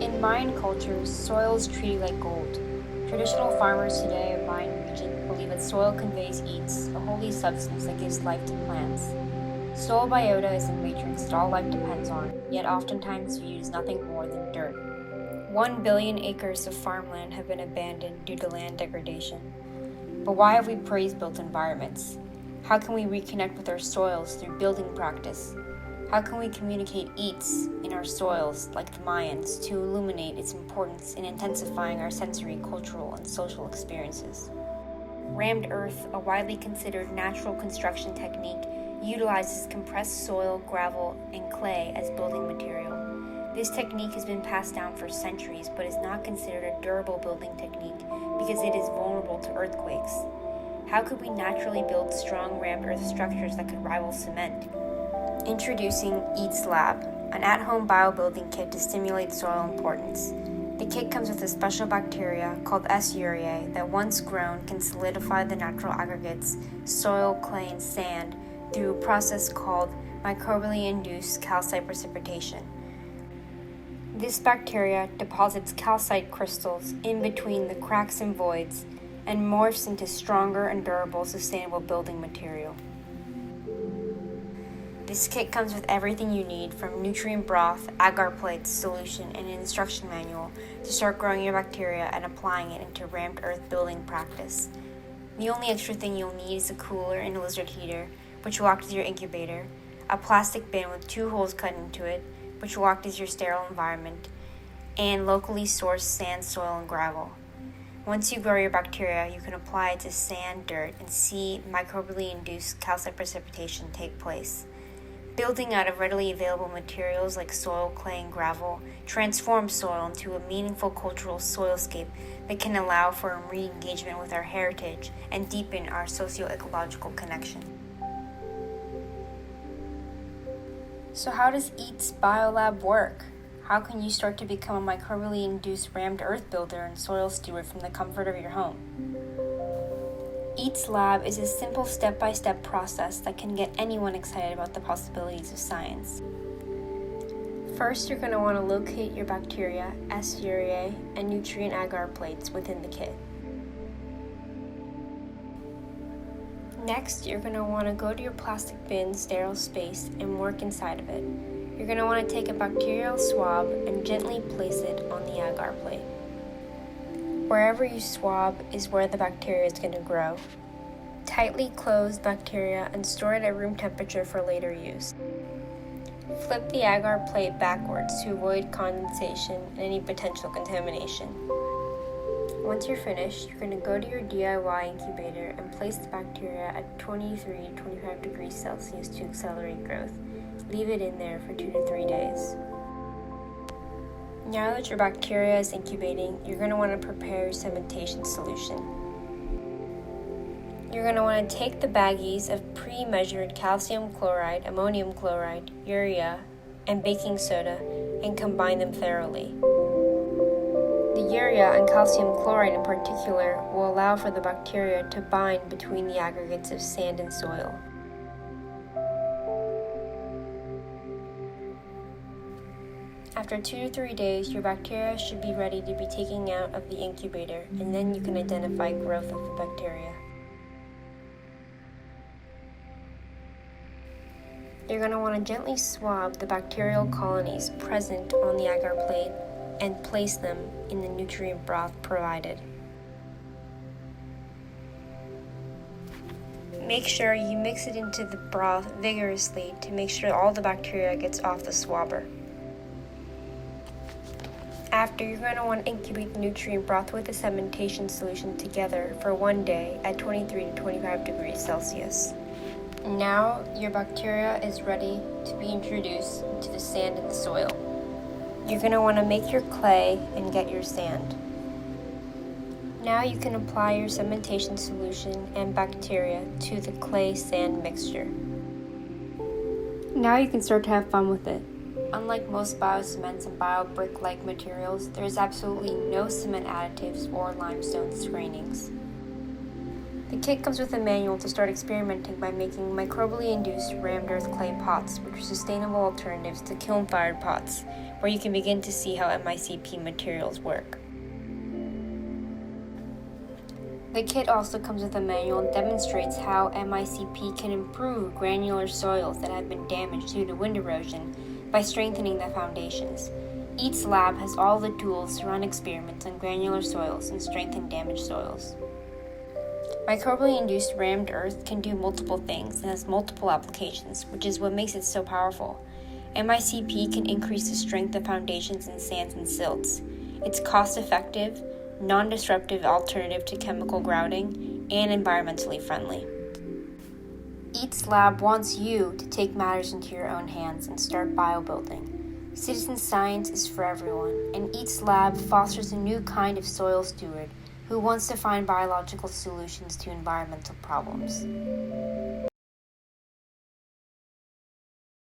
In Mayan cultures, soil is treated like gold. Traditional farmers today of Mayan region believe that soil conveys eats, a holy substance that gives life to plants. Soil biota is a matrix that all life depends on, yet oftentimes viewed as nothing more than dirt. 1 billion acres of farmland have been abandoned due to land degradation. But why have we praise-built environments? How can we reconnect with our soils through building practice? How can we communicate eats in our soils, like the Mayans, to illuminate its importance in intensifying our sensory, cultural, and social experiences? Rammed earth, a widely considered natural construction technique, utilizes compressed soil, gravel, and clay as building material. This technique has been passed down for centuries, but is not considered a durable building technique because it is vulnerable to earthquakes. How could we naturally build strong rammed earth structures that could rival cement? Introducing EATS Lab, an at-home biobuilding kit to stimulate soil importance. The kit comes with a special bacteria called Urea that once grown can solidify the natural aggregates, soil, clay, and sand through a process called microbially induced calcite precipitation. This bacteria deposits calcite crystals in between the cracks and voids and morphs into stronger and durable sustainable building material. This kit comes with everything you need from nutrient broth, agar plates, solution, and an instruction manual to start growing your bacteria and applying it into rammed earth building practice. The only extra thing you'll need is a cooler and a lizard heater, which will act as your incubator, a plastic bin with 2 holes cut into it, which will act as your sterile environment, and locally sourced sand, soil, and gravel. Once you grow your bacteria, you can apply it to sand, dirt, and see microbially induced calcite precipitation take place. Building out of readily available materials like soil, clay, and gravel transforms soil into a meaningful cultural soilscape that can allow for a re-engagement with our heritage and deepen our socio-ecological connection. So how does EATS BioLab work? How can you start to become a microbially induced rammed earth builder and soil steward from the comfort of your home? EATS Lab is a simple step-by-step process that can get anyone excited about the possibilities of science. First, you're going to want to locate your bacteria, Urea, and nutrient agar plates within the kit. Next, you're going to want to go to your plastic bin sterile space and work inside of it. You're going to want to take a bacterial swab and gently place it on the agar plate. Wherever you swab is where the bacteria is going to grow. Tightly close bacteria and store it at room temperature for later use. Flip the agar plate backwards to avoid condensation and any potential contamination. Once you're finished, you're going to go to your DIY incubator and place the bacteria at 23 to 25 degrees Celsius to accelerate growth. Leave it in there for 2 to 3 days. Now that your bacteria is incubating, you're going to want to prepare your cementation solution. You're going to want to take the baggies of pre-measured calcium chloride, ammonium chloride, urea, and baking soda and combine them thoroughly. The urea and calcium chloride in particular will allow for the bacteria to bind between the aggregates of sand and soil. After 2 to 3 days, your bacteria should be ready to be taken out of the incubator, and then you can identify growth of the bacteria. You're going to want to gently swab the bacterial colonies present on the agar plate and place them in the nutrient broth provided. Make sure you mix it into the broth vigorously to make sure all the bacteria gets off the swabber. After, you're going to want to incubate the nutrient broth with the cementation solution together for 1 day at 23 to 25 degrees Celsius. Now your bacteria is ready to be introduced to the sand and the soil. You're going to want to make your clay and get your sand. Now you can apply your cementation solution and bacteria to the clay-sand mixture. Now you can start to have fun with it. Unlike most biocements and bio-brick-like materials, there is absolutely no cement additives or limestone screenings. The kit comes with a manual to start experimenting by making microbially induced rammed earth clay pots, which are sustainable alternatives to kiln-fired pots, where you can begin to see how MICP materials work. The kit also comes with a manual and demonstrates how MICP can improve granular soils that have been damaged due to wind erosion by strengthening the foundations. Each lab has all the tools to run experiments on granular soils and strengthen damaged soils. Microbially induced rammed earth can do multiple things and has multiple applications, which is what makes it so powerful. MICP can increase the strength of foundations in sands and silts. It's cost-effective, non-disruptive alternative to chemical grouting, and environmentally friendly. Each lab wants you to take matters into your own hands and start biobuilding. Citizen science is for everyone, and each lab fosters a new kind of soil steward who wants to find biological solutions to environmental problems.